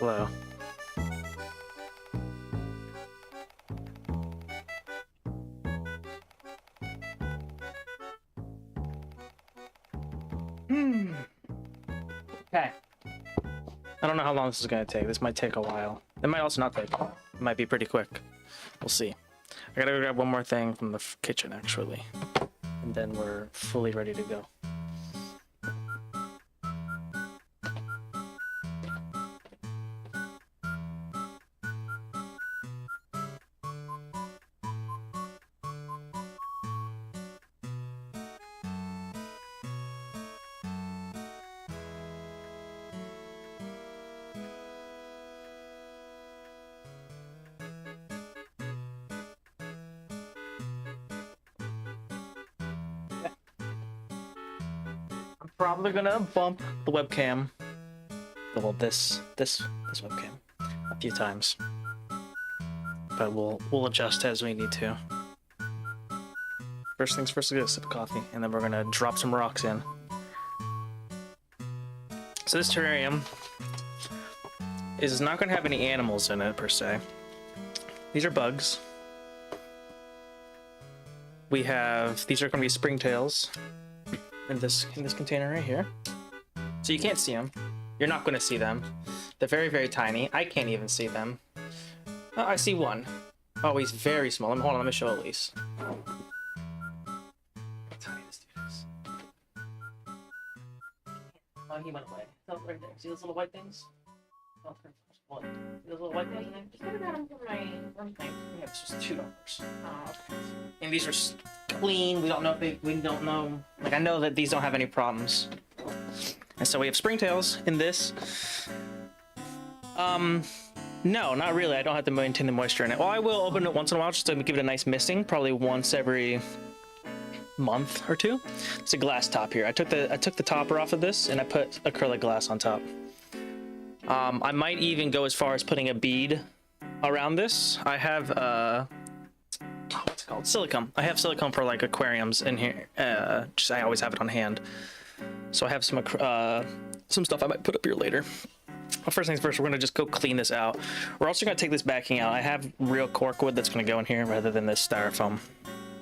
Hello. Okay. I don't know how long this is gonna take. This might take a while. It might also not take. It might be pretty quick. We'll see. I gotta go grab one more thing from the kitchen, actually. And then we're fully ready to go. Probably gonna bump the webcam, well, this webcam, a few times, but we'll adjust as we need to. First things first, we'll get a sip of coffee, and then we're gonna drop some rocks in. So this terrarium is not gonna have any animals in it per se. These are bugs. These are gonna be springtails. In this container right here, so you can't see them. You're not going to see them. They're very, very tiny. I can't even see them. Oh, I see one. Oh, he's very small. Hold on, let me show at least. How tiny this dude is. Oh, he went away. Oh, right there. See those little white things? Oh, what? See those little white things? Just got them for my room thing. Yeah, it's just $2. Oh, okay. And these are clean. We don't know if we don't know. Like, I know that these don't have any problems. And so we have springtails in this. No, not really. I don't have to maintain the moisture in it. Well, I will open it once in a while just to give it a nice misting, probably once every month or two. It's a glass top here. I took the topper off of this and I put acrylic glass on top. I might even go as far as putting a bead around this. I have what's it called? Silicone. I have silicone for like aquariums in here. Just I always have it on hand. So I have some stuff I might put up here later. Well, first things first, we're gonna just go clean this out. We're also gonna take this backing out. I have real cork wood that's gonna go in here rather than this styrofoam.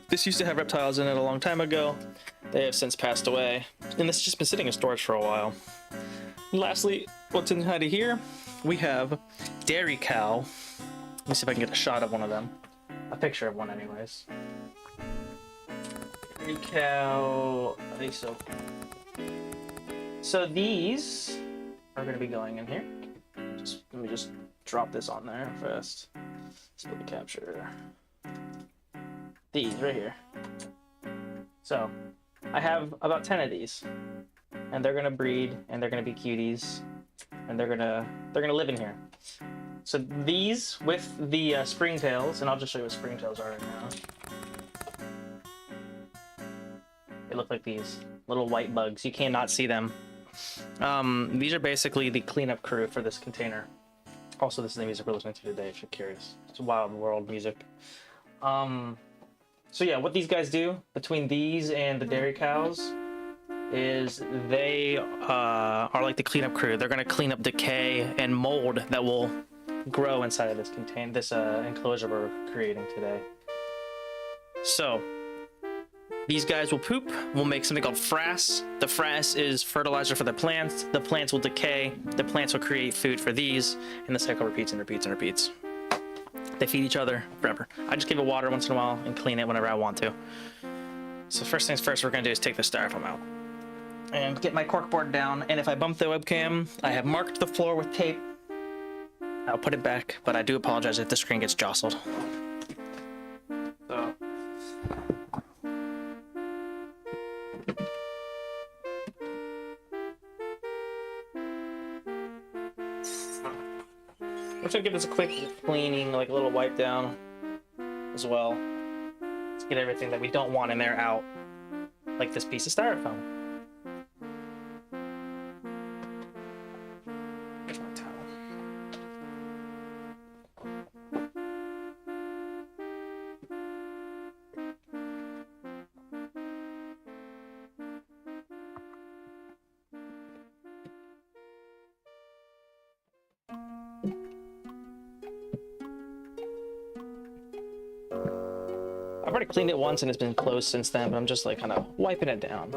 This used to have reptiles in it a long time ago. They have since passed away, and this has just been sitting in storage for a while. And lastly, what's inside of here? We have dairy cow. Let me see if I can get a shot of one of them. A picture of one, anyways. Dairy cow. So these are going to be going in here. Let me just drop this on there first. Split the capture. These right here. So I have about 10 of these, and they're going to breed, and they're going to be cuties, and they're gonna live in here. So these with the springtails, and I'll just show you what springtails are right now. They look like these little white bugs. You cannot see them. These are basically the cleanup crew for this container. Also, this is the music we're listening to today, if you're curious. It's Wild World music. So yeah, what these guys do between these and the dairy cows is they are like the cleanup crew. They're gonna clean up decay and mold that will grow inside of this enclosure we're creating today. So these guys will poop. We'll make something called frass. The frass is fertilizer for the plants. The plants will decay. The plants will create food for these, and the cycle repeats and repeats and repeats. They feed each other forever. I just give it water once in a while and clean it whenever I want to. So first things first, we're gonna do is take the styrofoam out and get my corkboard down. And if I bump the webcam, I have marked the floor with tape. I'll put it back, but I do apologize if the screen gets jostled. So. I'm just gonna give this a quick cleaning, like a little wipe down as well. Let's get everything that we don't want in there out, like this piece of styrofoam. Here's my towel. I've already cleaned it once and it's been closed since then, but I'm just like kind of wiping it down.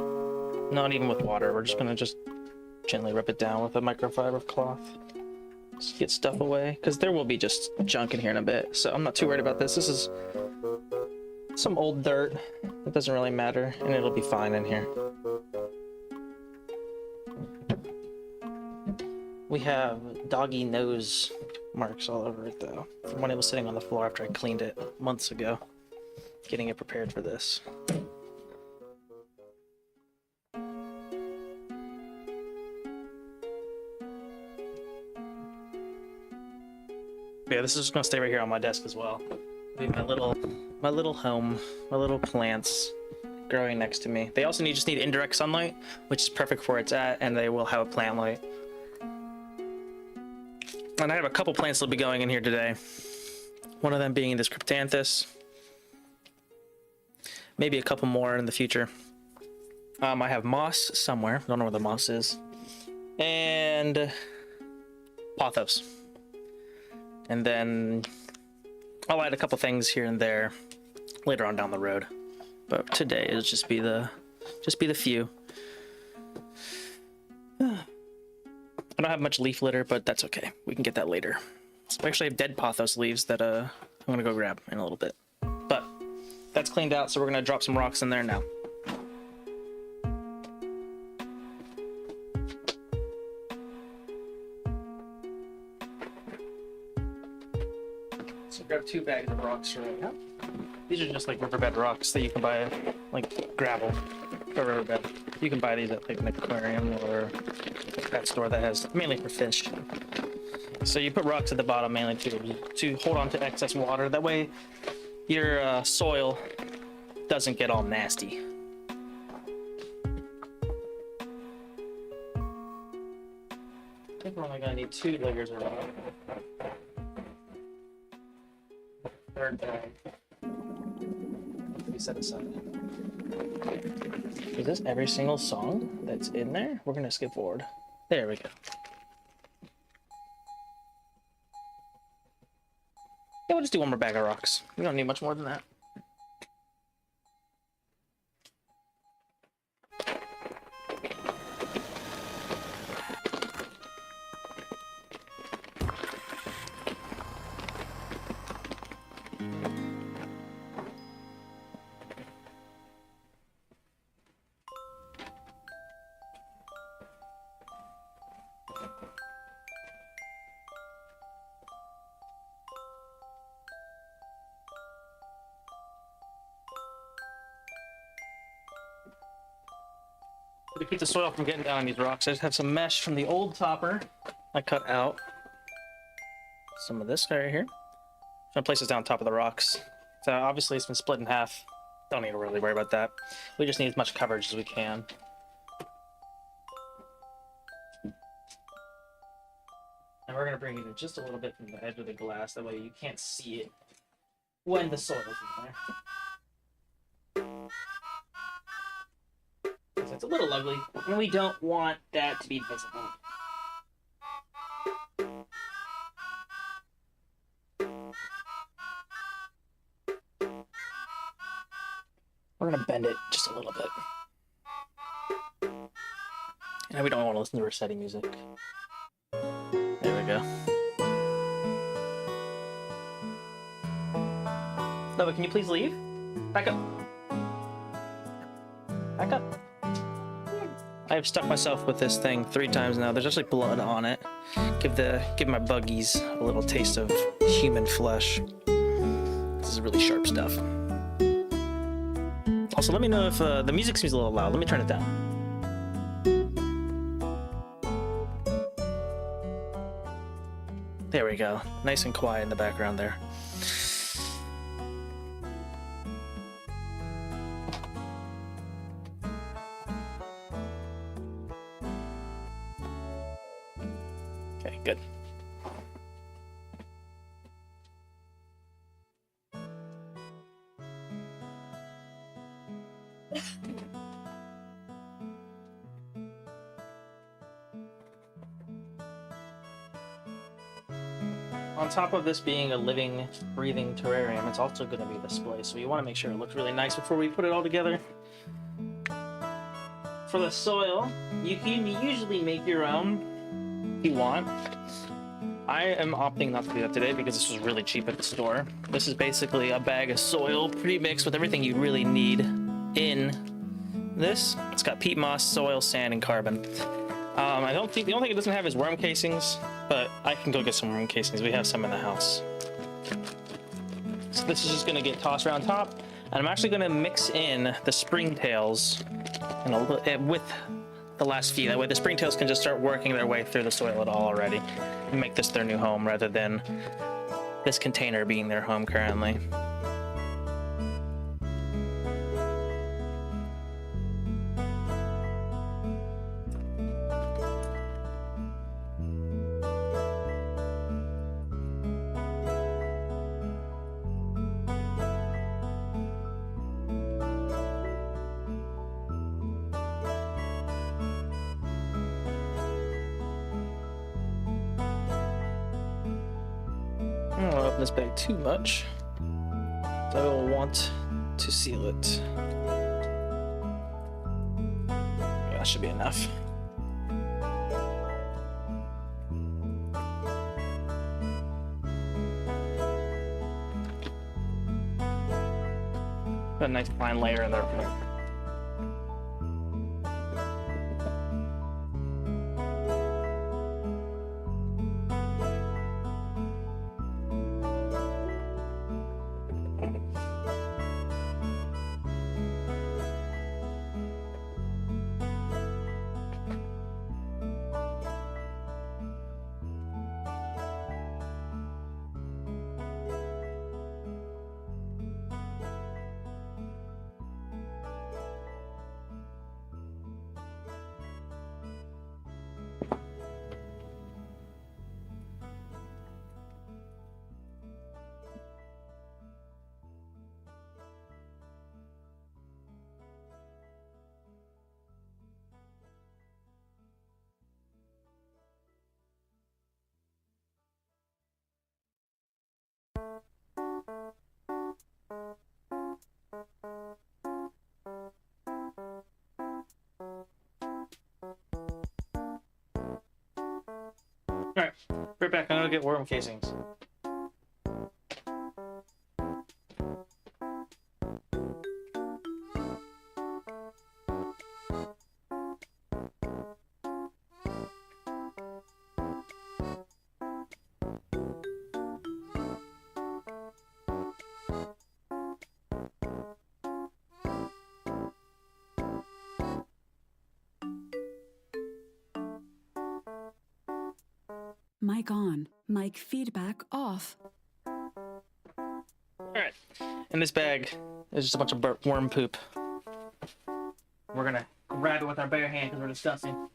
Not even with water. We're just gonna Gently rub it down with a microfiber cloth. Just get stuff away, because there will be just junk in here in a bit, so I'm not too worried about this. This is some old dirt. It doesn't really matter, and it'll be fine in here. We have doggy nose marks all over it, though, from when it was sitting on the floor after I cleaned it months ago, getting it prepared for this. Yeah, this is just gonna stay right here on my desk as well. Be my little home, my little plants growing next to me. They also just need indirect sunlight, which is perfect for where it's at, and they will have a plant light. And I have a couple plants that'll be going in here today. One of them being this cryptanthus. Maybe a couple more in the future. I have moss somewhere. Don't know where the moss is. And pothos. And then I'll add a couple things here and there later on down the road. But today it'll just be the few. I don't have much leaf litter, but that's okay. We can get that later. I actually have dead pothos leaves that I'm gonna go grab in a little bit. But that's cleaned out, so we're gonna drop some rocks in there now. So grab 2 bags of rocks right now. These are just like riverbed rocks that you can buy, like gravel for riverbed. You can buy these at like an aquarium or a pet store that has mainly for fish. So you put rocks at the bottom mainly to hold on to excess water. That way your soil doesn't get all nasty. I think we're only gonna need 2 layers of rock. Third bag. We set aside. Is this every single song that's in there? We're gonna skip forward. There we go. Yeah, we'll just do 1 more bag of rocks. We don't need much more than that. To keep the soil from getting down on these rocks, I just have some mesh from the old topper I cut out. Some of this right here. I'm gonna place this down on top of the rocks. So obviously it's been split in half. Don't need to really worry about that. We just need as much coverage as we can. And we're gonna bring it in just a little bit from the edge of the glass. That way you can't see it when the soil's in there. It's a little ugly, and we don't want that to be visible. We're gonna bend it just a little bit. And we don't want to listen to Rossetti music. There we go. Nova, can you please leave? Back up. Back up. I've stuck myself with this thing 3 times now. There's actually blood on it. Give my buggies a little taste of human flesh. This is really sharp stuff. Also, let me know if the music seems a little loud. Let me turn it down. There we go. Nice and quiet in the background there. Okay, good. On top of this being a living, breathing terrarium, it's also going to be a display, so you want to make sure it looks really nice before we put it all together. for the soil, you can usually make your own if you want. I am opting not to do that today because this was really cheap at the store. This is basically a bag of soil pre-mixed with everything you really need in this. It's got peat moss, soil, sand, and carbon. I don't think the only thing it doesn't have is worm casings, but I can go get some worm casings. We have some in the house. So this is just gonna get tossed around top, and I'm actually gonna mix in the springtails and with the last few. That way the springtails can just start working their way through the soil at all already and make this their new home rather than this container being their home currently. I don't want to open this bag too much, so I will want to seal it. Yeah, that should be enough. Got a nice fine layer in there. Alright, right back. I'm gonna get worm casings. Mic on. Mic feedback off. Alright, in this bag is just a bunch of worm poop. We're gonna grab it with our bare hand because we're disgusting.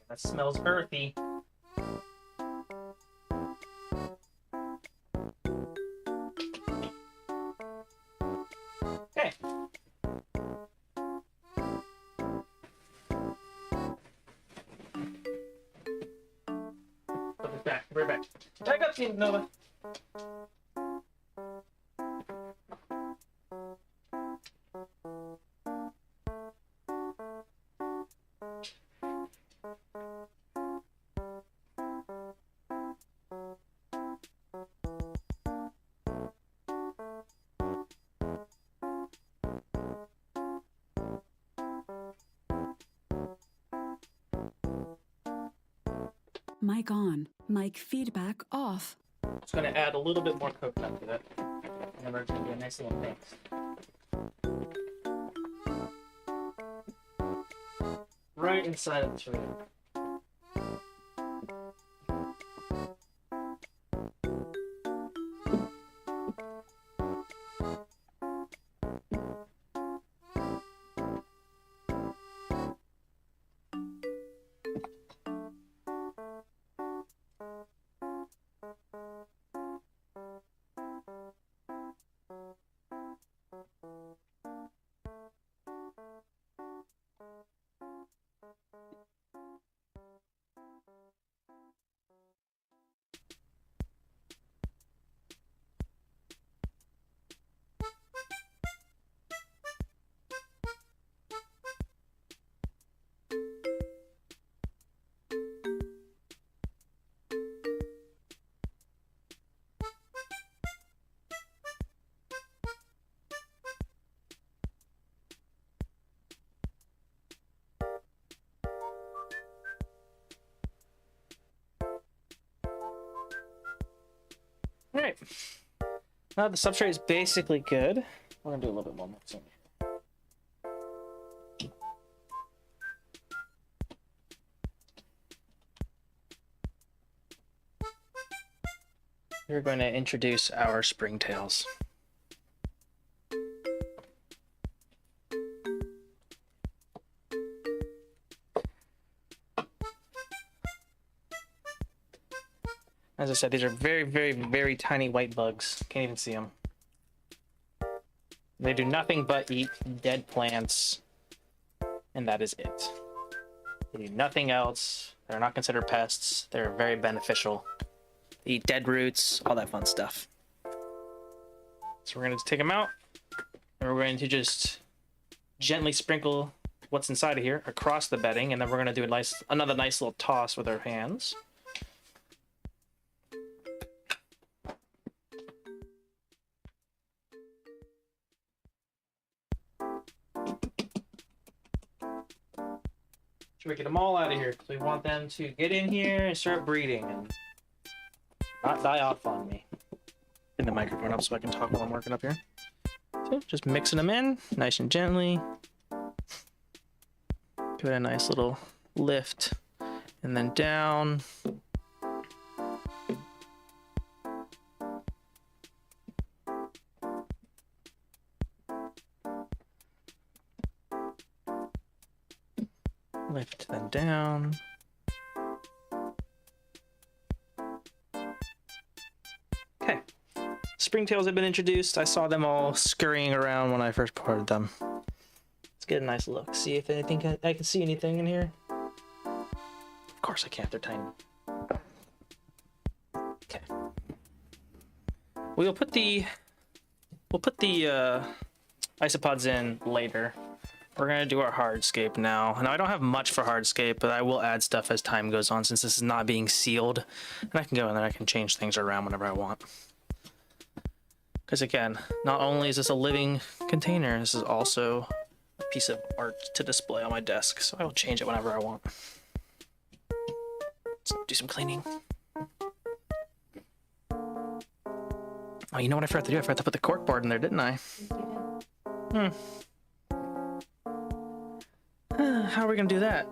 That smells earthy. Okay. Put this back. Right back. Back up, Team Nova. Mic on. Mic feedback off. Just gonna add a little bit more coconut to that. And then we're gonna do a nice little mix. Right inside of the tree. All right. Now the substrate is basically good. We're gonna do a little bit more mixing. We're going to introduce our springtails. As I said, these are very, very, very tiny white bugs. Can't even see them. They do nothing but eat dead plants, and that is it. They do nothing else. They're not considered pests. They're very beneficial. They eat dead roots, all that fun stuff. So we're going to take them out, and we're going to just gently sprinkle what's inside of here across the bedding, and then we're going to do another nice little toss with our hands. So we get them all out of here. So we want them to get in here and start breeding and not die off on me. Get the microphone up so I can talk while I'm working up here. So just mixing them in nice and gently. Give it a nice little lift and then down. Lift them down. Okay. Springtails have been introduced. I saw them all scurrying around when I first poured them. Let's get a nice look. See if anything I can see anything in here. Of course I can't. They're tiny. Okay. We'll put the isopods in later. We're gonna do our hardscape now. Now I don't have much for hardscape, but I will add stuff as time goes on since this is not being sealed. And I can go in there, I can change things around whenever I want. Because again, not only is this a living container, this is also a piece of art to display on my desk. So I will change it whenever I want. Let's do some cleaning. Oh, you know what I forgot to do? I forgot to put the cork board in there, didn't I? How are we gonna do that?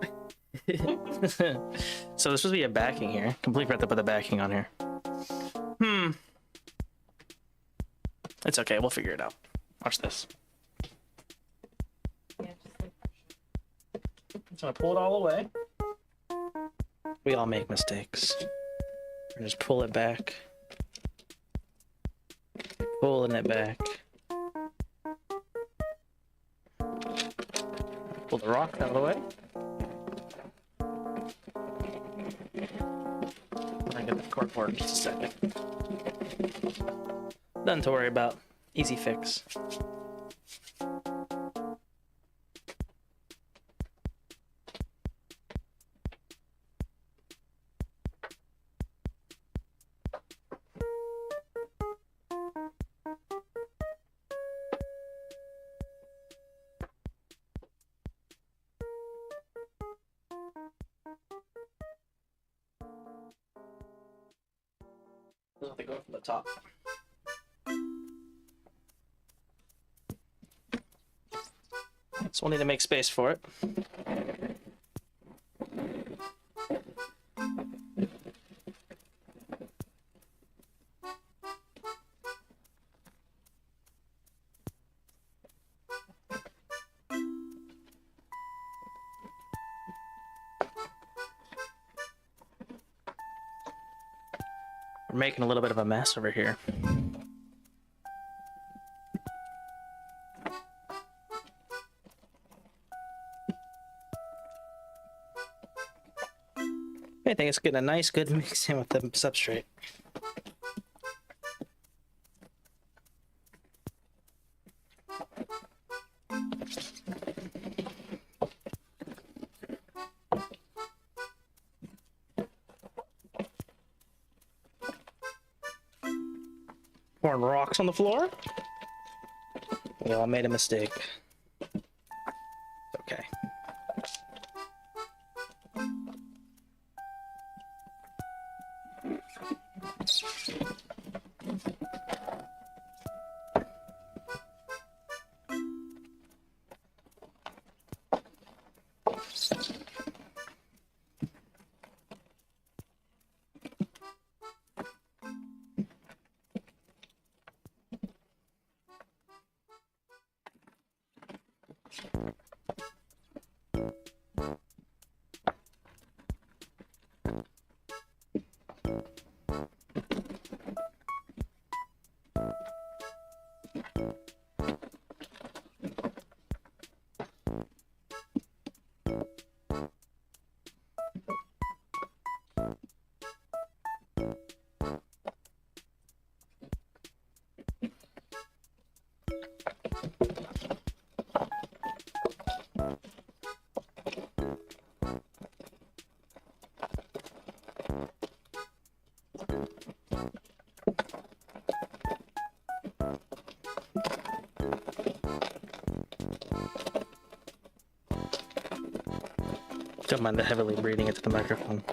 So this supposed to be a backing here. Completely forgot to put the backing on here. It's okay, we'll figure it out. Watch this. Yeah, just like Just gonna pull it all away. We all make mistakes. And just pull it back. Pulling it back. Pull the rock out of the way. I get the corkboard in just a second. Nothing to worry about. Easy fix. We'll have to go from the top. So we'll need to make space for it. We're making a little bit of a mess over here. I think it's getting a nice good mix in with the substrate. Pouring rocks on the floor. We all made a mistake. Okay. Don't mind the heavily breathing into the microphone.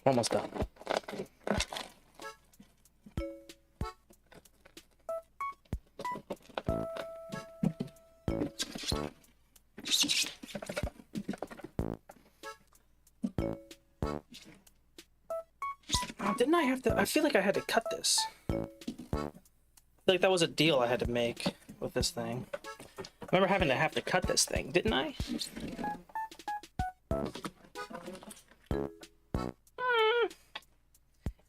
Almost done. Oh, didn't I have to? I feel like I had to cut this. I feel like that was a deal I had to make with this thing. I remember having to cut this thing, didn't I?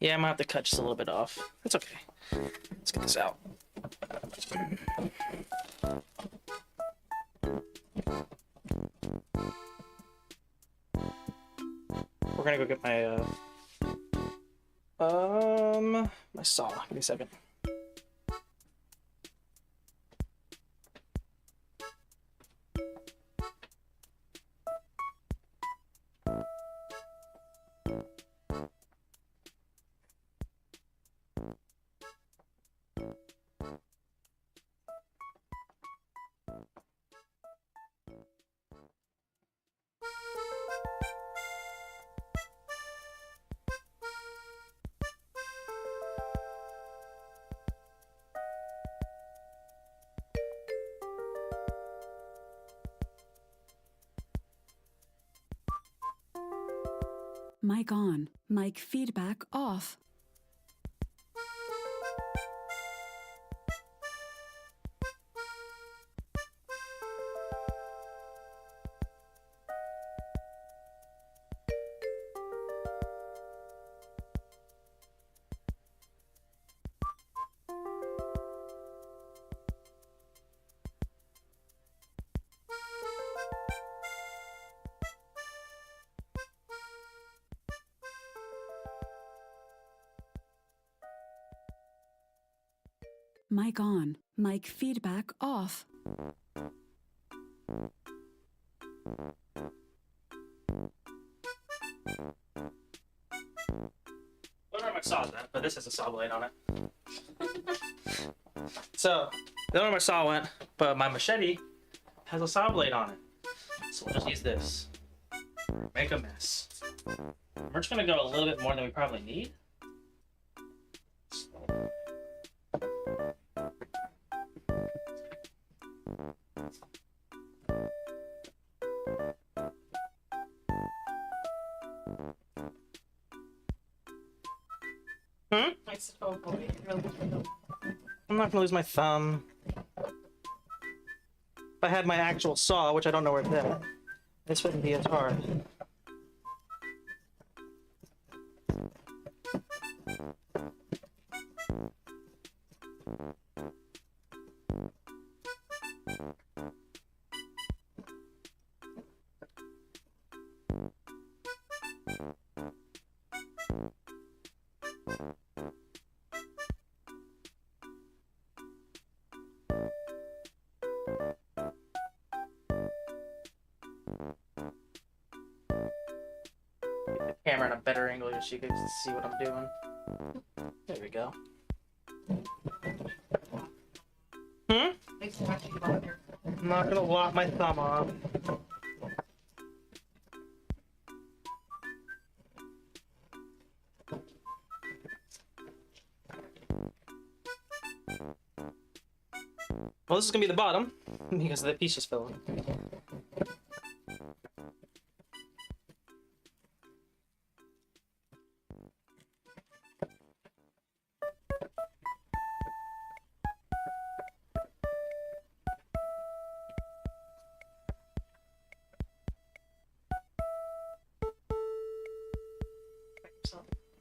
Yeah, I'm gonna have to cut just a little bit off. That's okay. Let's get this out. We're gonna go get my saw. Give me a second. Mic on. Mic feedback off. Mic on. Mic feedback off. I don't know where my saw's at, but this has a saw blade on it. So, I don't know where my saw went, but my machete has a saw blade on it. So we'll just use this. Make a mess. We're just gonna go a little bit more than we probably need. I said, oh boy, you really do. I'm not gonna lose my thumb. If I had my actual saw, which I don't know where it's at, this wouldn't be as hard. Camera in a better angle so you can see what I'm doing. There we go. Makes it actually longer. I'm not gonna lop my thumb off. Well, this is gonna be the bottom because the piece just fell in.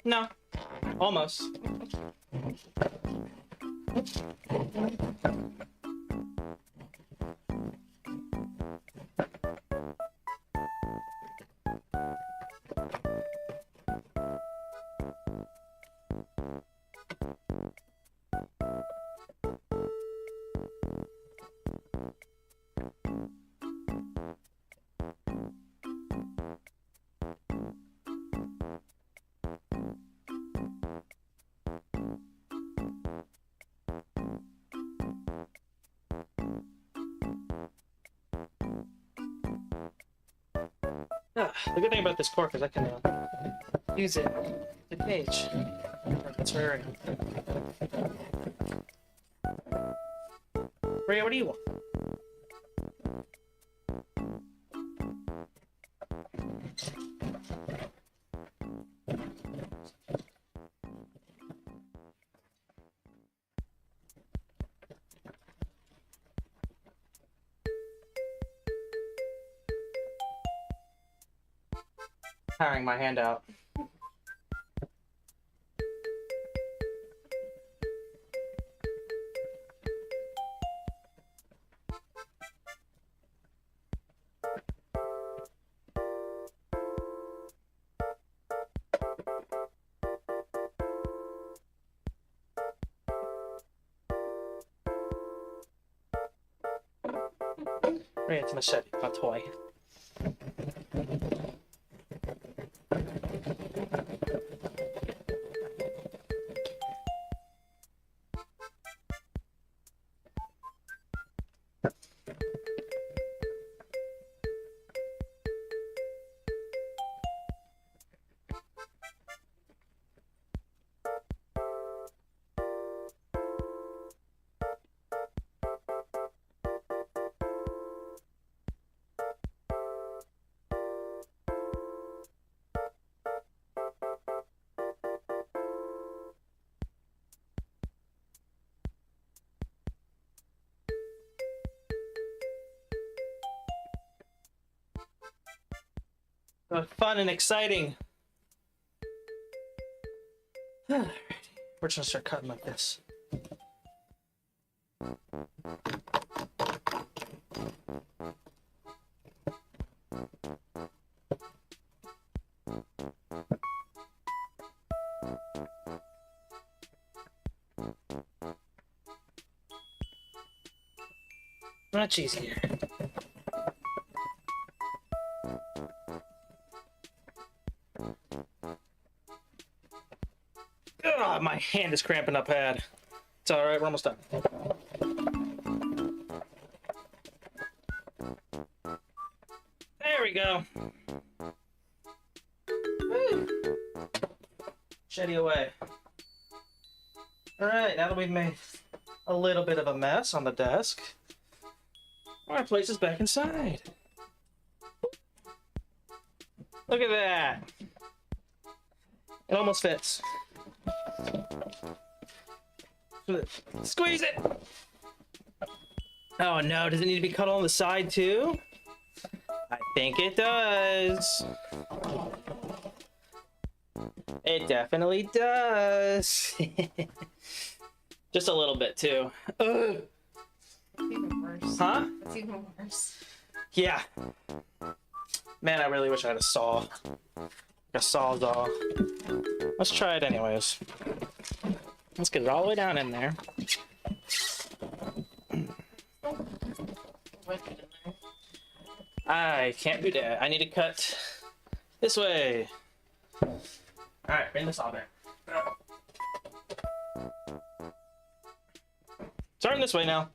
No, almost. The good thing about this cork is I can use it to cage. That's terrarium. Rhea, what do you want? Tiring my hand out. Right, it's a machete, not a toy. Fun and exciting. Alrighty, we're just gonna start cutting like this. Much easier. Ugh, my hand is cramping up bad. It's alright, we're almost done. There we go. Woo. Machete away. Alright, now that we've made a little bit of a mess on the desk, our place is back inside. Look at that. It almost fits. Squeeze it! Oh no, does it need to be cut on the side too? I think it does. It definitely does. Just a little bit too. Ugh. It's even worse. Huh? It's even worse. Yeah. Man, I really wish I had a saw. A sawzall. Let's try it anyways. Let's get it all the way down in there. Wicked in there. I can't do that. I need to cut this way. Alright, bring the saw back. Turn this way now.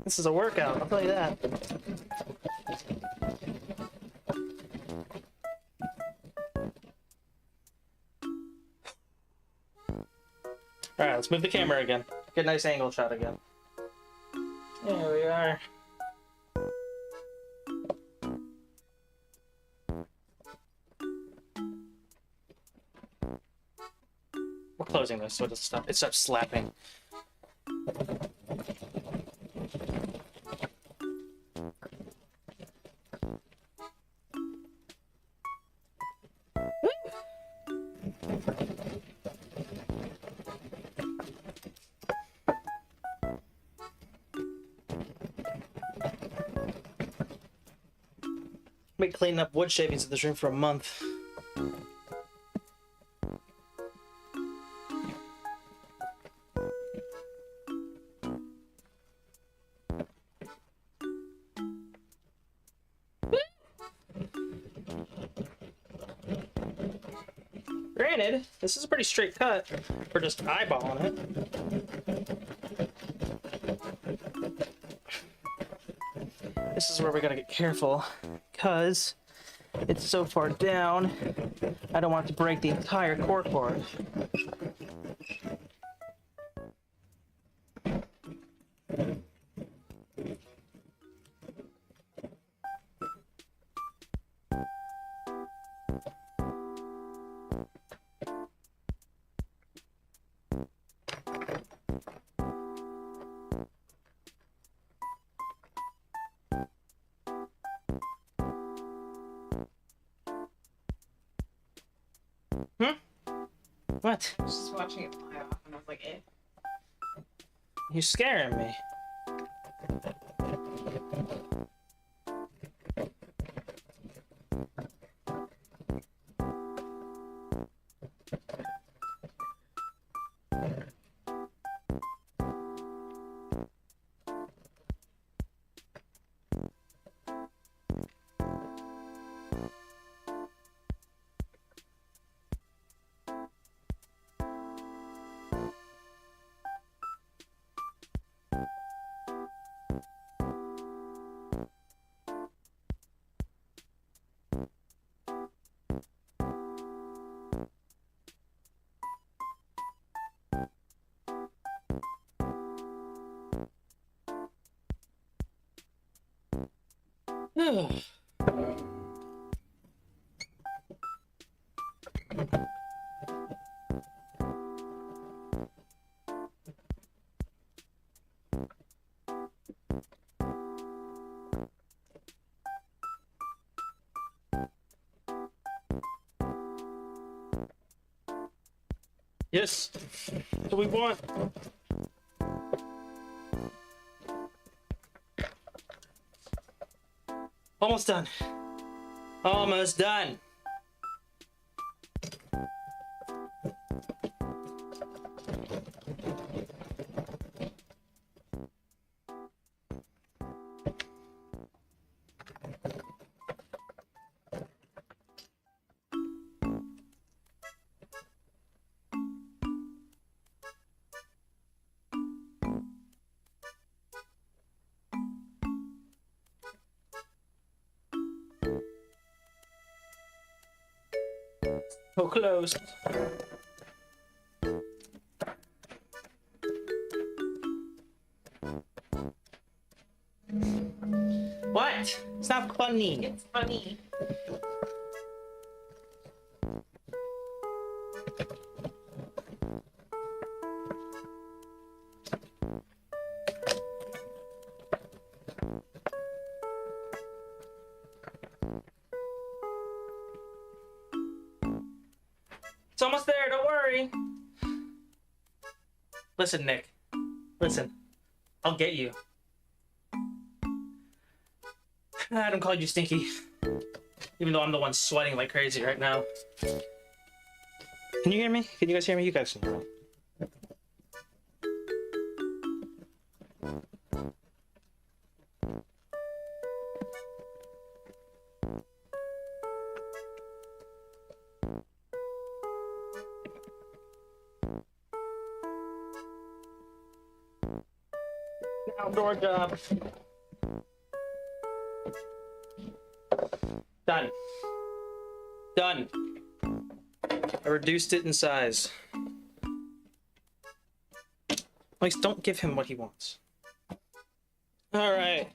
This is a workout, I'll tell you that. Alright, let's move the camera again. Get a nice angle shot again. There we are. We're closing this so it stops slapping. Been cleaning up wood shavings in this room for a month. Granted, this is a pretty straight cut for just eyeballing it. This is where we gotta get careful, because it's so far down, I don't want it to break the entire cork board. What? I was just watching it fly off and I was like, eh. You're scaring me. Yes, that's what we want. Almost done. Almost done. So close. What? It's not funny. It's funny. It's almost there, don't worry. Listen, Nick. Listen. I'll get you. Adam called you stinky. Even though I'm the one sweating like crazy right now. Can you hear me? Can you guys hear me? You guys can hear me. Outdoor job. Done. Done. I reduced it in size. At least don't give him what he wants. Alright.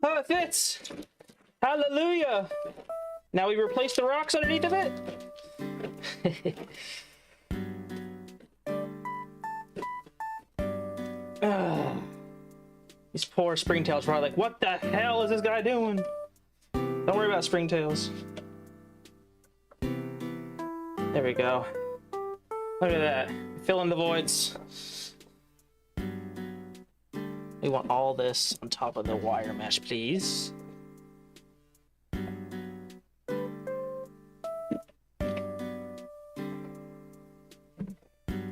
Oh, it fits! Hallelujah! Now we replace the rocks underneath of it? These poor springtails probably like, what the hell is this guy doing? Don't worry about springtails. There we go. Look at that. Fill in the voids. We want all this on top of the wire mesh, please.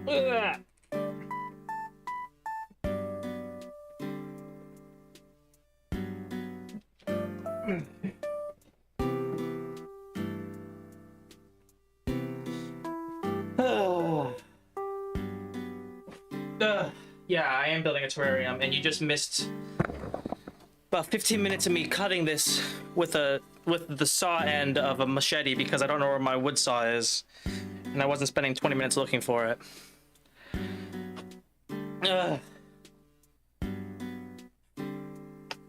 Look at that. Yeah, I am building a terrarium, and you just missed about 15 minutes of me cutting this with the saw end of a machete because I don't know where my wood saw is, and I wasn't spending 20 minutes looking for it.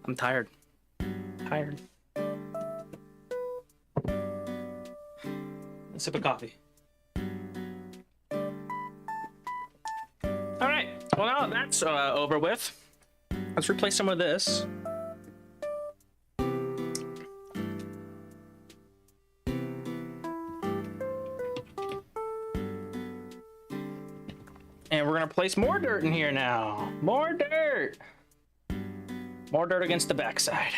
I'm tired. Tired. A sip of coffee. All right. Well, now that's over with. Let's replace some of this. And we're gonna place more dirt in here now. More dirt. More dirt against the backside.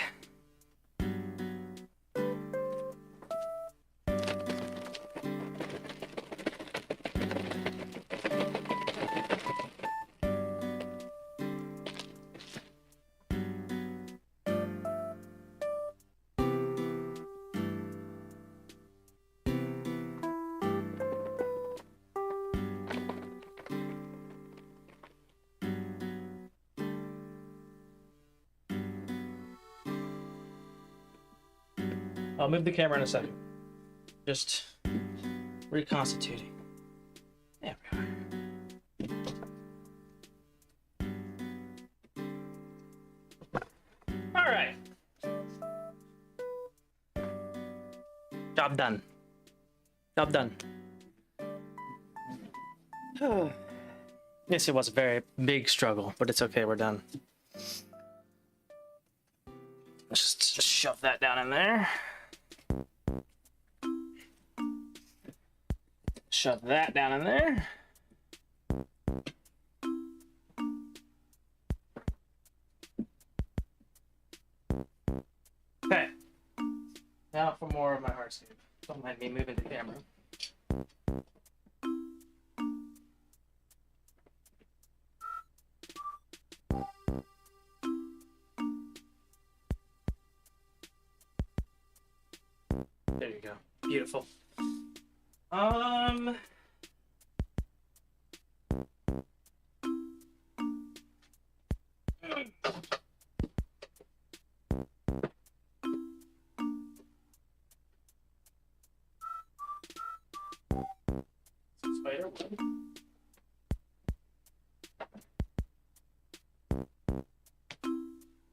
I'll move the camera in a second. Just reconstituting. There we are. All right. Job done. Job done. Yes, it was a very big struggle, but it's okay. We're done. Let's just shove that down in there. Shove that down in there. Okay. Now for more of my hardscape. Don't mind me moving the camera. There you go. Beautiful. Spider web.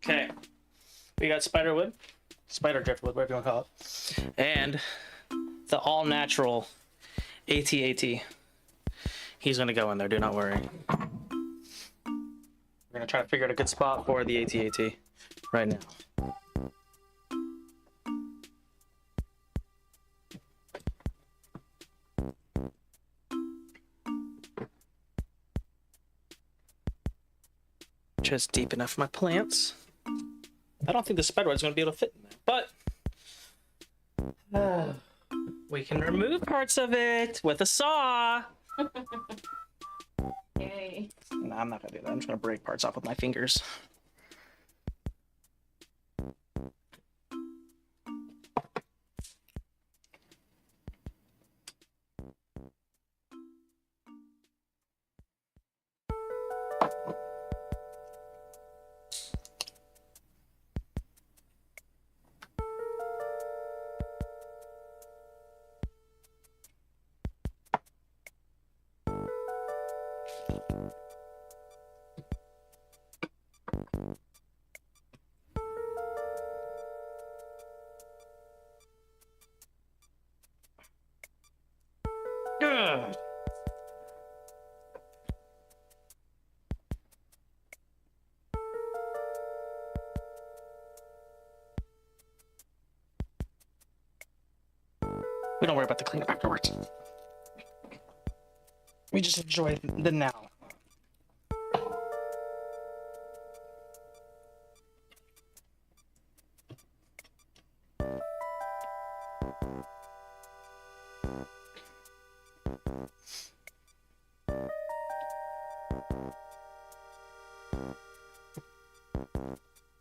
Okay. We got spider wood, spider driftwood, whatever you want to call it, and the all-natural AT-AT. He's gonna go in there, do not worry. We're gonna try to figure out a good spot for the AT-AT right now. Just deep enough for my plants. I don't think the spiderweb's gonna be able to fit in there, but we can remove parts of it with a saw. Yay. No, I'm not gonna do that. I'm just gonna break parts off with my fingers. Good. We don't worry about the cleanup afterwards. We just enjoy the now.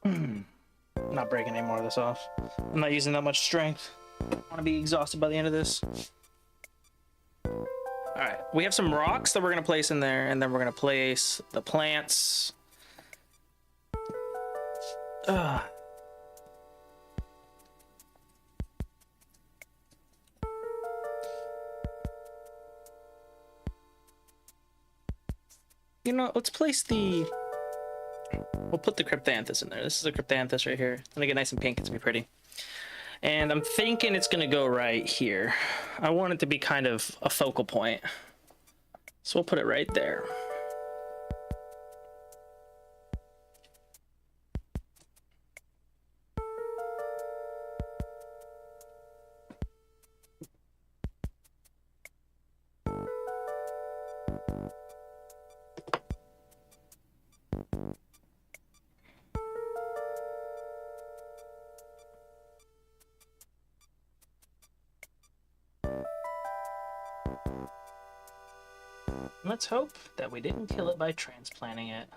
I'm not breaking any more of this off. I'm not using that much strength. I want to be exhausted by the end of this. All right, we have some rocks that we're gonna place in there, and then we're gonna place the plants. Ugh. You know, let's place the... We'll put the cryptanthus in there. This is a cryptanthus right here. It's gonna get nice and pink. It's gonna be pretty. And I'm thinking it's gonna go right here. I want it to be kind of a focal point. So we'll put it right there. Let's hope that we didn't kill it by transplanting it.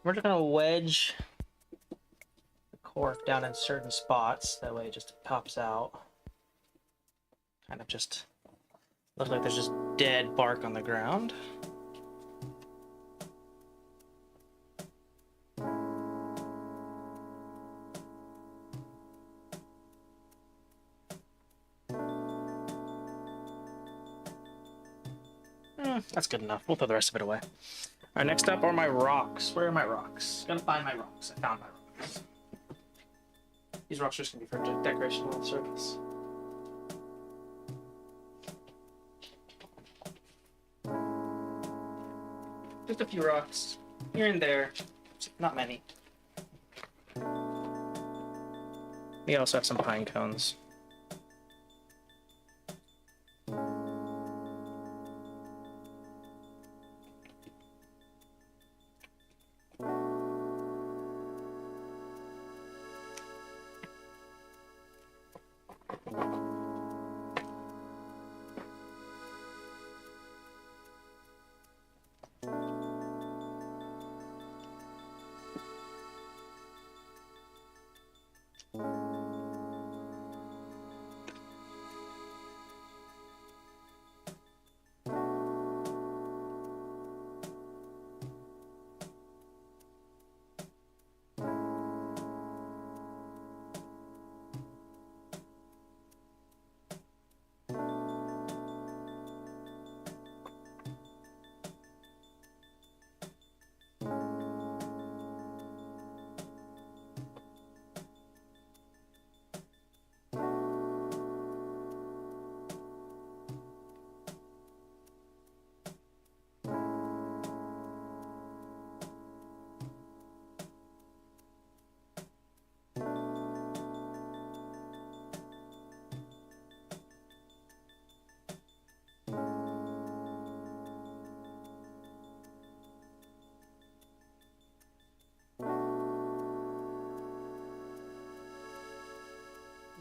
We're just gonna wedge the cork down in certain spots. That way it just pops out. Kind of just looks like there's just dead bark on the ground. That's good enough. We'll throw the rest of it away. All right, next up are my rocks. Where are my rocks? Gotta find my rocks. I found my rocks. These rocks are just gonna be for decoration on the surface. Just a few rocks here and there, not many. We also have some pine cones.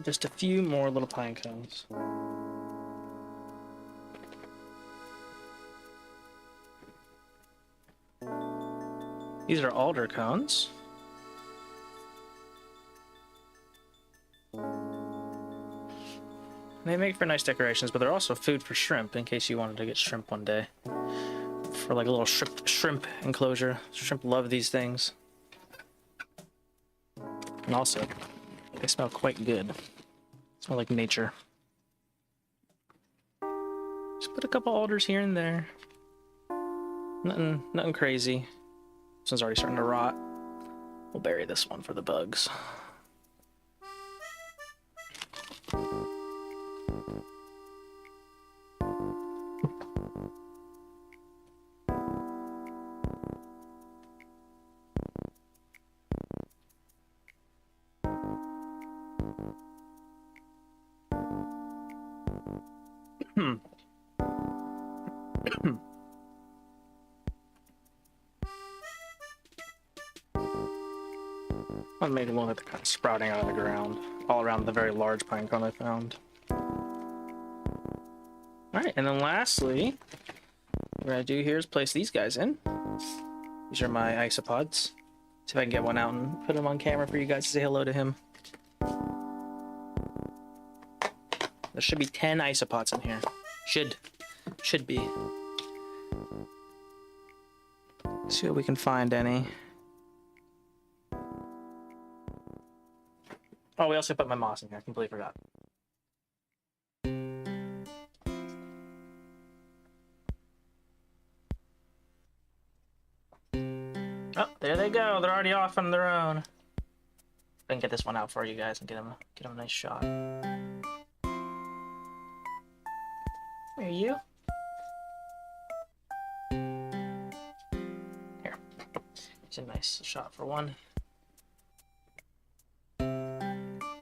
Just a few more little pine cones. These are alder cones. They make for nice decorations, but they're also food for shrimp in case you wanted to get shrimp one day. For like a little shrimp enclosure. Shrimp love these things. And also, they smell quite good. Smell like nature. Just put a couple alders here and there. Nothing crazy. This one's already starting to rot. We'll bury this one for the bugs. I'll make it look like they're kind of sprouting out of the ground, all around the very large pine cone I found. Alright, and then lastly, what we're gonna do here is place these guys in. These are my isopods. See if I can get one out and put him on camera for you guys to say hello to him. There should be 10 isopods in here. Should be. See if we can find any. Oh, we also put my moss in here. I completely forgot. Oh, there they go. They're already off on their own. I can get this one out for you guys and get him a nice shot. There you. Here. It's a nice shot for one.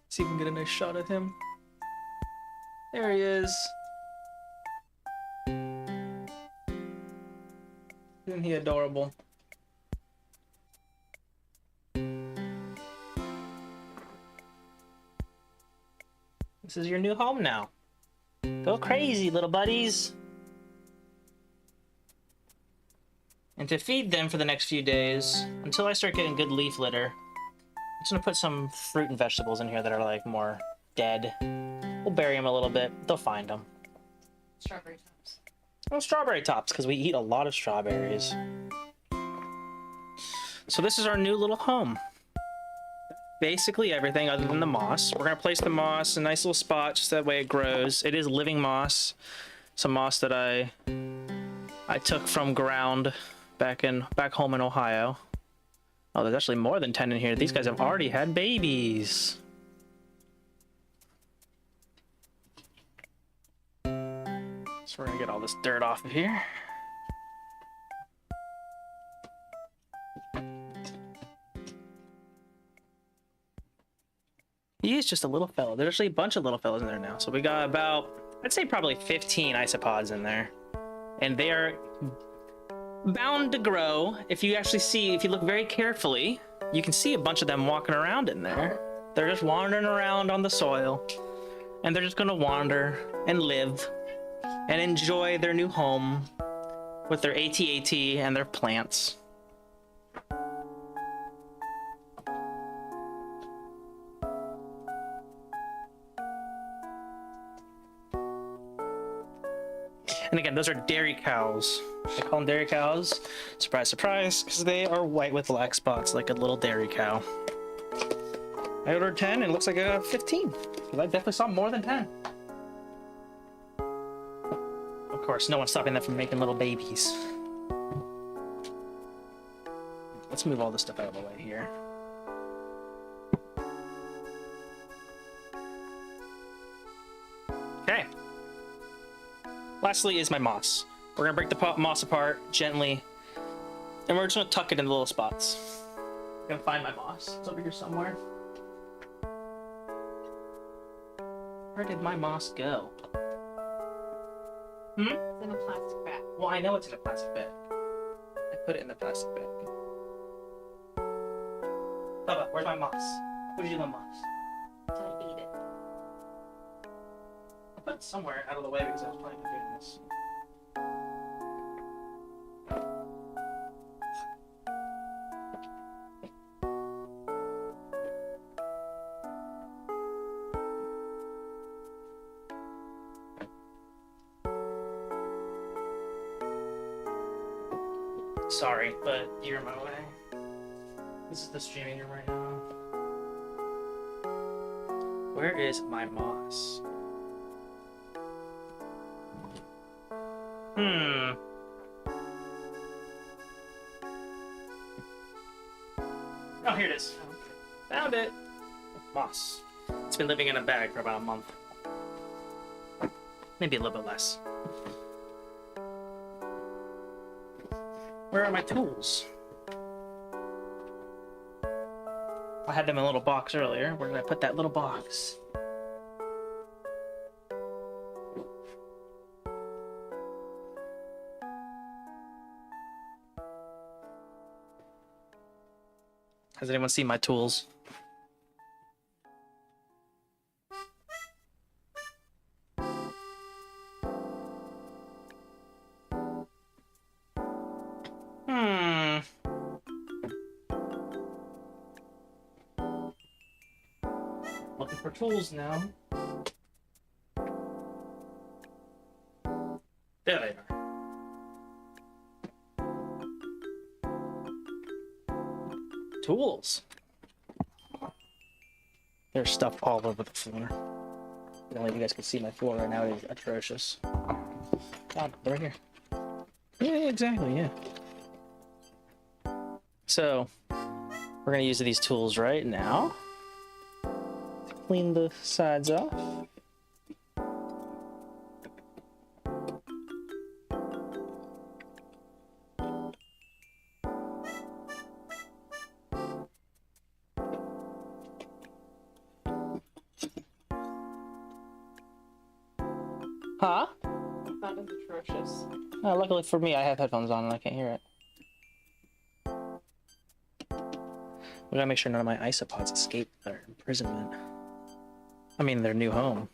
See if we can get a nice shot at him. There he is. Isn't he adorable? This is your new home now. Go crazy, little buddies. And to feed them for the next few days, until I start getting good leaf litter, I'm just gonna put some fruit and vegetables in here that are like more dead. We'll bury them a little bit. They'll find them. Strawberry tops. Oh, strawberry tops, because we eat a lot of strawberries. So this is our new little home. Basically everything other than the moss. We're gonna place the moss in a nice little spot just that way it grows. It is living moss. Some moss that I took from ground back home in Ohio. Oh, there's actually more than 10 in here. These guys have already had babies. So we're gonna get all this dirt off of here. He is just a little fella. There's actually a bunch of little fellas in there now. So we got about, I'd say probably 15 isopods in there. And they are bound to grow. If you look very carefully, you can see a bunch of them walking around in there. They're just wandering around on the soil. And they're just gonna wander and live and enjoy their new home with their AT-AT and their plants. And again, those are dairy cows. I call them dairy cows. Surprise, surprise, because they are white with black spots like a little dairy cow. I ordered 10 and it looks like I got 15. Because I definitely saw more than 10. Of course, no one's stopping them from making little babies. Let's move all this stuff out of the way here. Okay. Lastly is my moss. We're gonna break the moss apart gently, and we're just gonna tuck it in the little spots. I'm gonna find my moss. It's over here somewhere. Where did my moss go? It's in a plastic bag. Well, I know it's in a plastic bag. I put it in the plastic bag. Bubba, where's my moss? What did you do with my moss? So I eat it. I put it somewhere out of the way because I was planning on doing this. Sorry, but you're in my way. This is the streaming room right now. Where is my moss? Oh, here it is. Found it. Moss. It's been living in a bag for about a month. Maybe a little bit less. Where are my tools? I had them in a little box earlier. Where did I put that little box? Has anyone seen my tools? Looking for tools now. There they are. Tools. There's stuff all over the floor. I don't know if you guys can see my floor right now. It is atrocious. God, they're right here. Yeah, exactly, yeah. So, we're gonna use these tools right now. Clean the sides off. Huh? That is atrocious. Oh, luckily for me, I have headphones on and I can't hear it. We gotta make sure none of my isopods escape their imprisonment. I mean, their new home.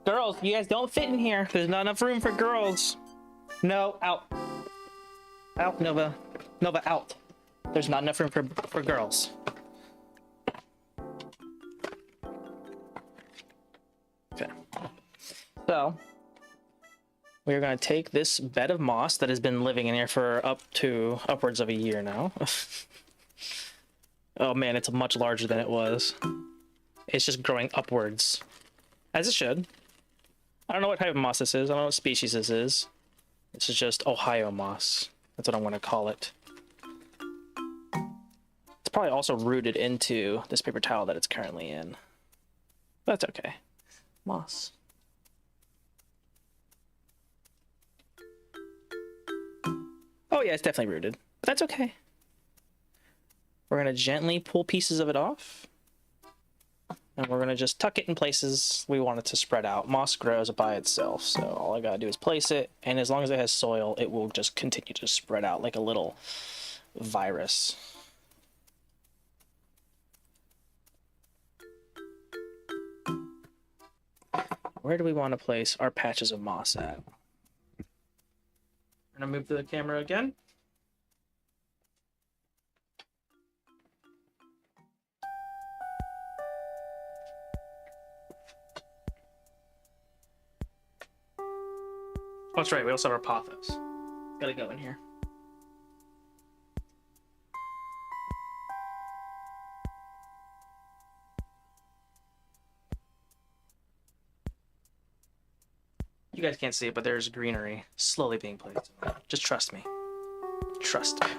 Girls, you guys don't fit in here. There's not enough room for girls. No, out. Out, Nova. Nova, out. There's not enough room for girls. Okay. So, we're going to take this bed of moss that has been living in here for upwards of a year now. Oh man, it's much larger than it was. It's just growing upwards. As it should. I don't know what type of moss this is. I don't know what species this is. This is just Ohio moss. That's what I'm going to call it. It's probably also rooted into this paper towel that it's currently in. But that's okay. Moss. Oh yeah, it's definitely rooted. But that's okay. We're going to gently pull pieces of it off. And we're going to just tuck it in places we want it to spread out. Moss grows by itself, so all I got to do is place it. And as long as it has soil, it will just continue to spread out like a little virus. Where do we want to place our patches of moss at? I'm going to move the camera again. Oh, that's right, we also have our pothos. Gotta go in here. You guys can't see it, but there's greenery slowly being placed. Just trust me. Trust me.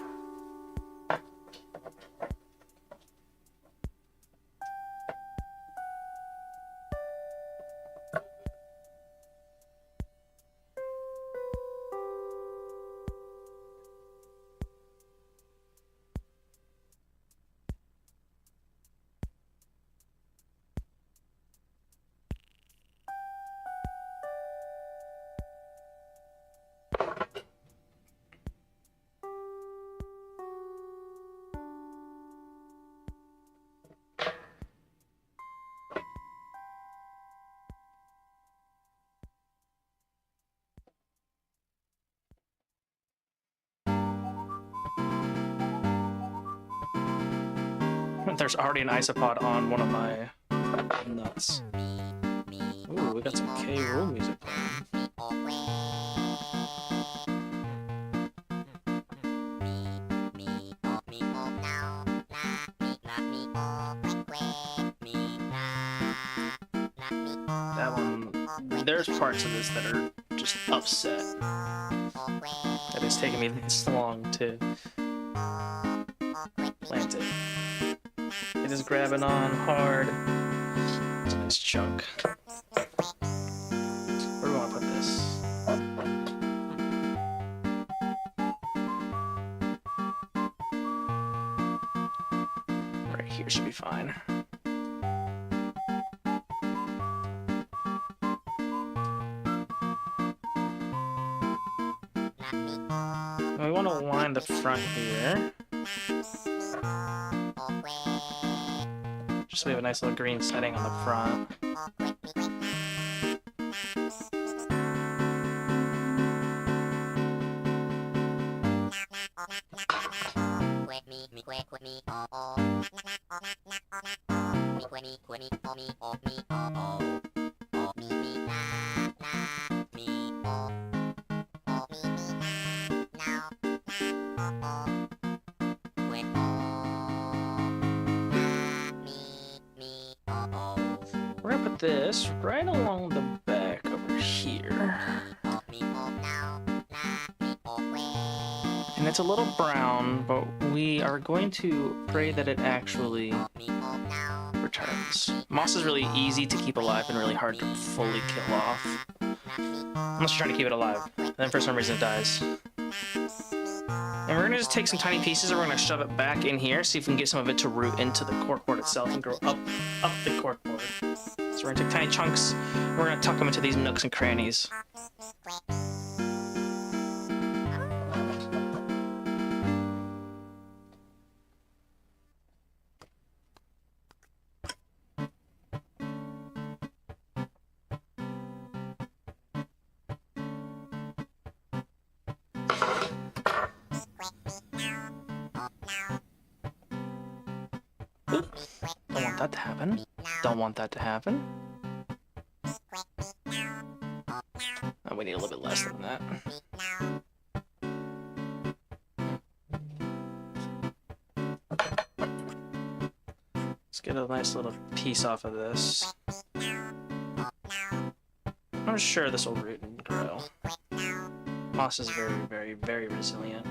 There's already an isopod on one of my nuts. Ooh, we got some K. Rool music playing. That one, there's parts of this that are just upset. That it's taken me this long to plant it. It is grabbing on hard. It's a nice chunk. Where do we want to put this? Right here should be fine. We want to line the front here. Just so we have a nice little green setting on the front. We're gonna put this right along the back over here. And it's a little brown, but we are going to pray that it actually returns. Moss is really easy to keep alive and really hard to fully kill off. Unless you're trying to keep it alive. And then for some reason it dies. And we're gonna just take some tiny pieces and we're gonna shove it back in here, see if we can get some of it to root into the corkboard itself and grow up the corkboard. So we're gonna take tiny chunks and we're gonna tuck them into these nooks and crannies. Don't want that to happen. Don't want that to happen. Oh, we need a little bit less than that. Let's get a nice little piece off of this. I'm sure this will root and grow. Moss is very, very, very resilient.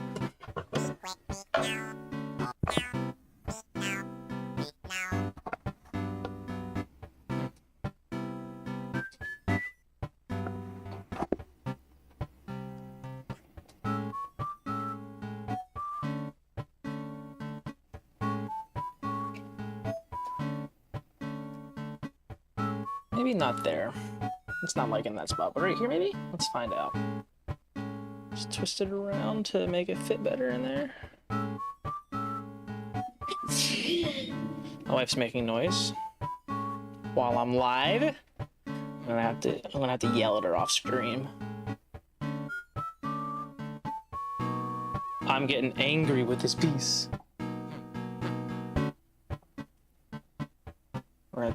Maybe not there. It's not like in that spot, but right here maybe? Let's find out. Just twist it around to make it fit better in there. My wife's making noise while I'm live. I'm gonna have to yell at her off screen. I'm getting angry with this piece. We're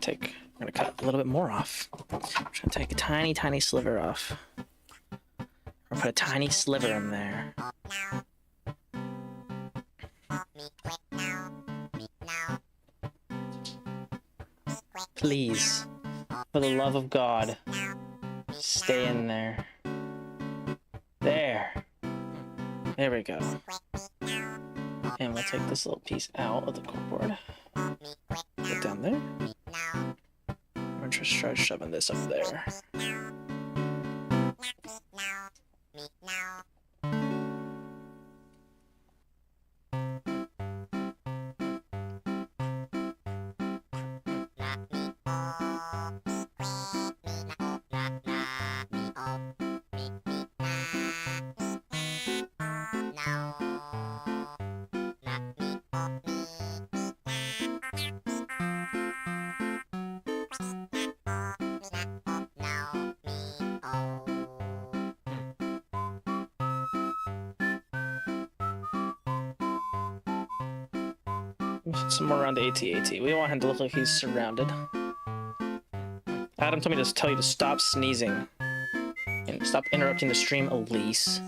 gonna cut a little bit more off. I'm just gonna take a tiny, tiny sliver off. I'll put a tiny sliver in there. Please, for the love of God, stay in there. There. There we go. And we'll take this little piece out of the corkboard. Get down there. I'm gonna just try shoving this up there. Somewhere around the AT-AT. We want him to look like he's surrounded. Adam told me to tell you to stop sneezing. And stop interrupting the stream, Elise.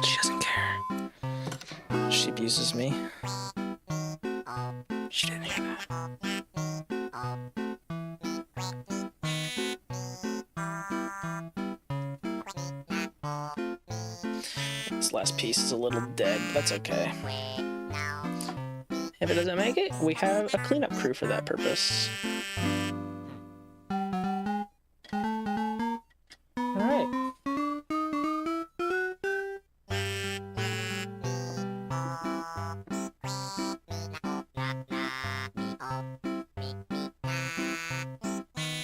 She doesn't care. She abuses me. She didn't hear that. This last piece is a little dead, but that's okay. If it doesn't make it, we have a cleanup crew for that purpose. Alright.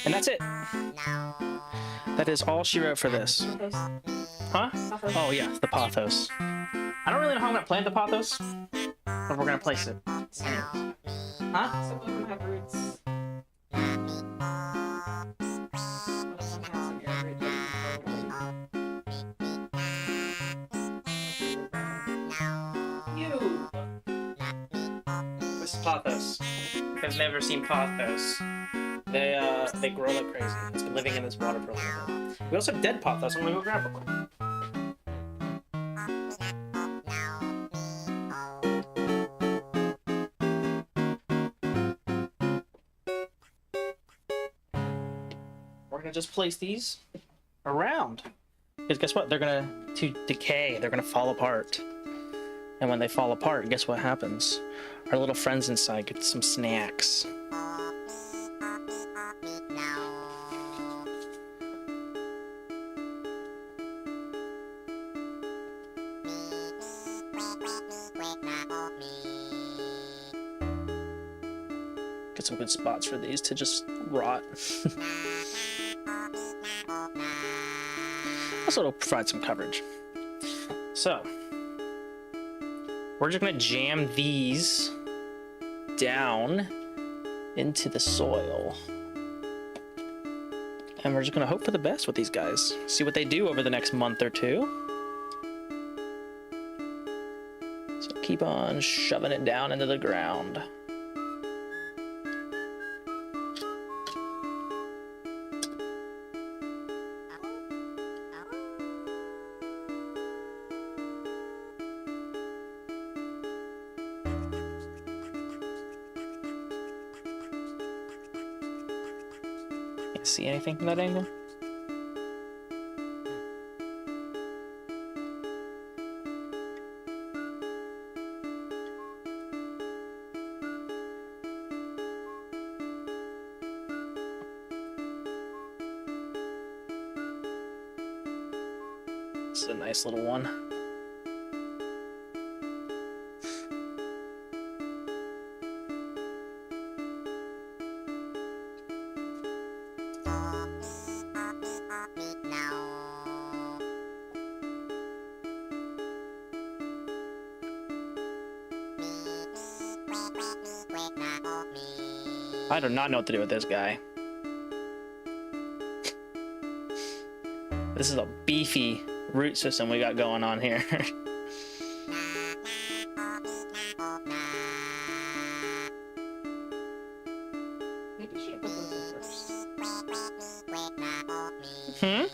And that's it. That is all she wrote for this. Huh? Oh yeah, the pothos. I don't really know how I'm gonna plant the pothos, but we're gonna place it. Huh? Some of them have roots. One of them has an air root that you can This is pothos. I've never seen pothos. They grow like crazy. It's been living in this water for a little bit. We also have dead pothos. I'm gonna go grab one. We're gonna just place these around. Because guess what? They're gonna decay. They're gonna fall apart. And when they fall apart, guess what happens? Our little friends inside get some snacks. Get some good spots for these to just rot. Also, it'll provide some coverage. So, we're just gonna jam these down into the soil. And we're just gonna hope for the best with these guys. See what they do over the next month or two. So keep on shoving it down into the ground. See anything from that angle? This is a nice little one. I do not know what to do with this guy. This is a beefy root system we got going on here. Maybe you should have put those in first. Hmm?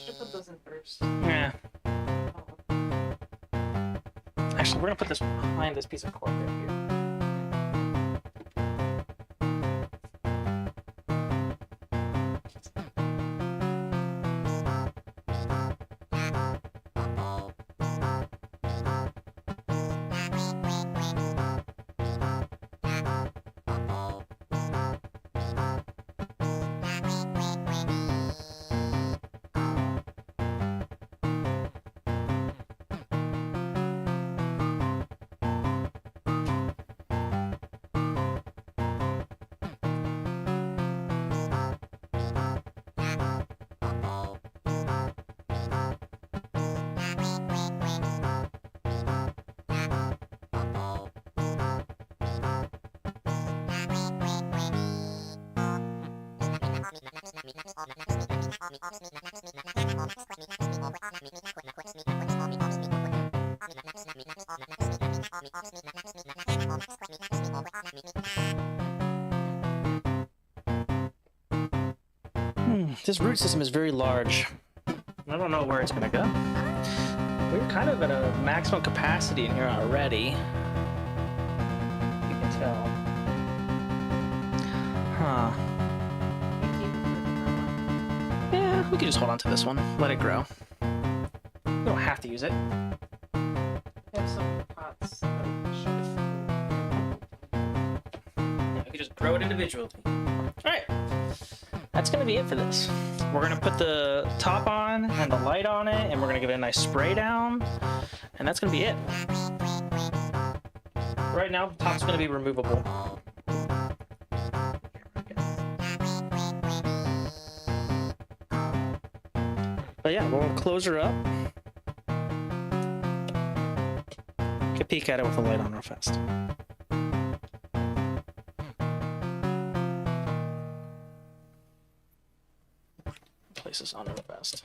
Should have put those in first. Yeah. Actually, we're gonna put this behind this piece of cork right here. This root system is very large. I don't know where it's gonna go. We're kind of at a maximum capacity in here already. You can tell. Huh. Yeah, we could just hold on to this one. Let it grow. We don't have to use it. We have some pots that should. Yeah, we could just grow it individually. Alright. That's gonna be it for this. We're gonna put the top on and the light on it, and we're gonna give it a nice spray down, and that's gonna be it. Right now, the top's gonna be removable. But yeah, we'll close her up. Take a peek at it with the light on real fast. Place this on real fast.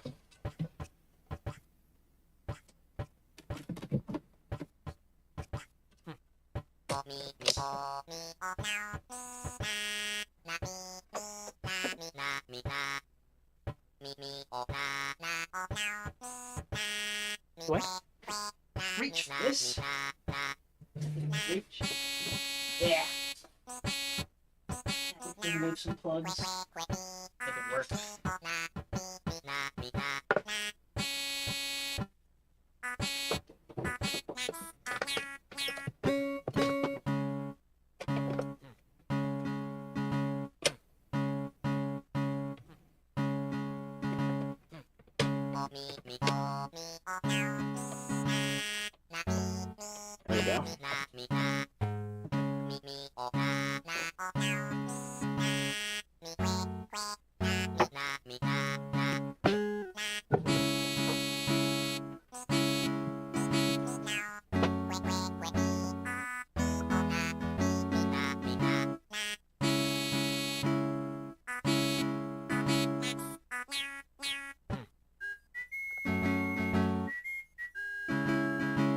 What? Reach this. Reach. Yeah. Remove some plugs. Make it work. There we go.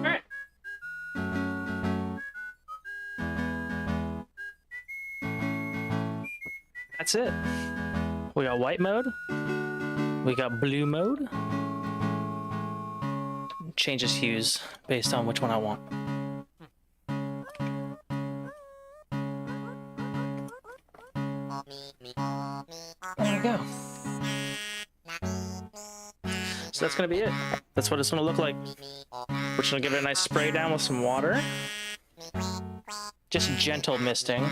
Alright. That's it. We got white mode. We got blue mode. Changes hues based on which one I want. There we go. So that's gonna be it. That's what it's gonna look like. We're just gonna give it a nice spray down with some water. Just gentle misting.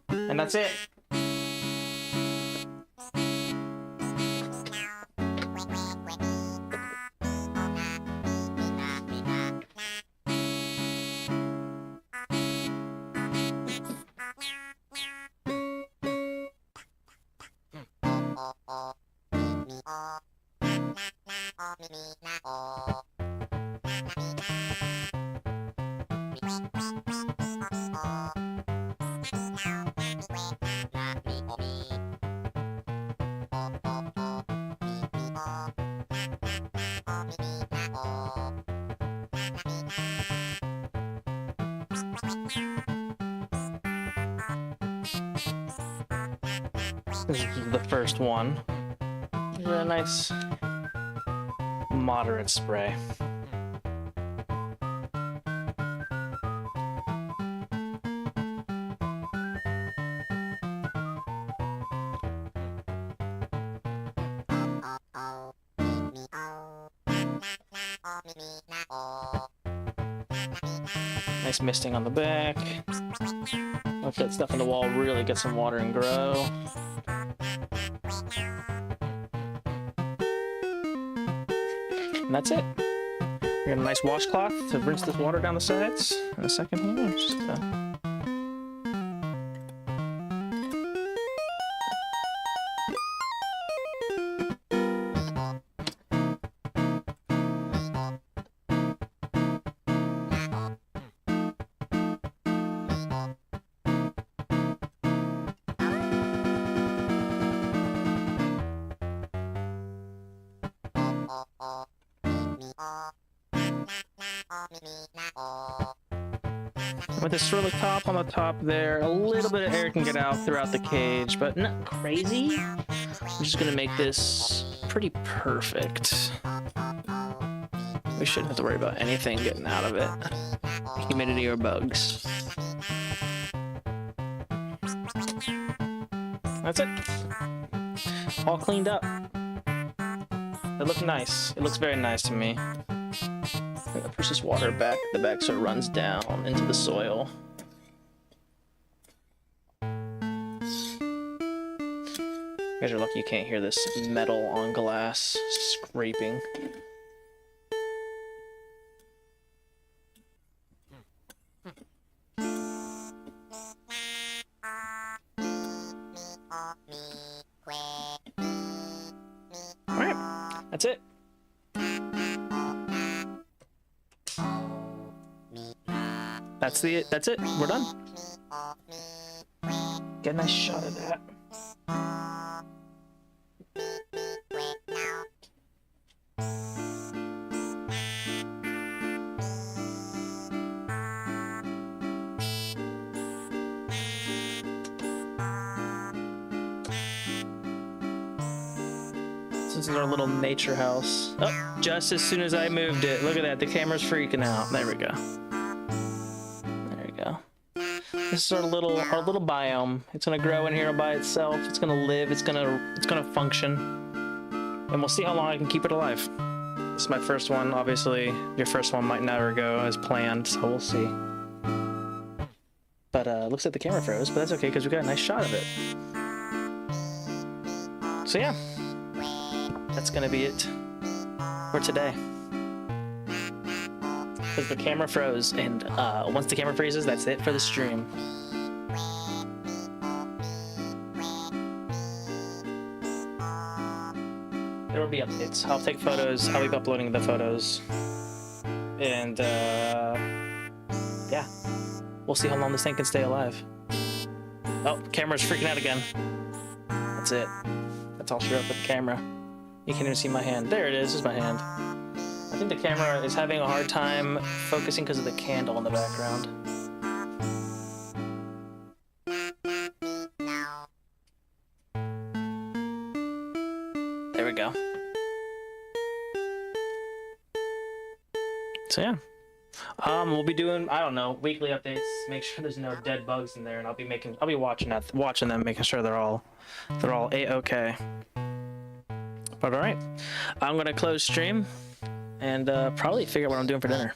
And that's it. This is the first one. Give it a nice moderate spray. Nice misting on the back. Let that stuff in the wall really get some water and grow. And that's it. We got a nice washcloth to rinse this water down the sides in a second here. Just, with this swirly top on the top there, a little bit of air can get out throughout the cage, but not crazy. I'm just gonna make this pretty perfect. We shouldn't have to worry about anything getting out of it. Humidity or bugs. That's it. All cleaned up. It looked nice. It looks very nice to me. I'm gonna push this water back the back so it runs down into the soil. You guys are lucky you can't hear this metal on glass scraping. Alright, that's it. that's it. We're done. Get a nice shot of that. This is our little nature house. Oh, just as soon as I moved it. Look at that. The camera's freaking out. There we go. There we go. This is our little biome. It's gonna grow in here by itself. It's gonna live. It's gonna function. And we'll see how long I can keep it alive. This is my first one. Obviously, your first one might never go as planned, so we'll see. But looks like the camera froze, but that's okay because we got a nice shot of it. So yeah. That's gonna be it for today. Because the camera froze, and once the camera freezes, that's it for the stream. There will be updates. I'll take photos. I'll be uploading the photos. And yeah. We'll see how long this thing can stay alive. Oh, camera's freaking out again. That's it. That's all she wrote for the camera. You can't even see my hand. There it is. There's my hand. I think the camera is having a hard time focusing because of the candle in the background. There we go. So yeah. We'll be doing, I don't know, weekly updates. Make sure there's no dead bugs in there, and I'll be watching them, making sure they're all A-okay. But all right, I'm gonna close stream and probably figure out what I'm doing for dinner.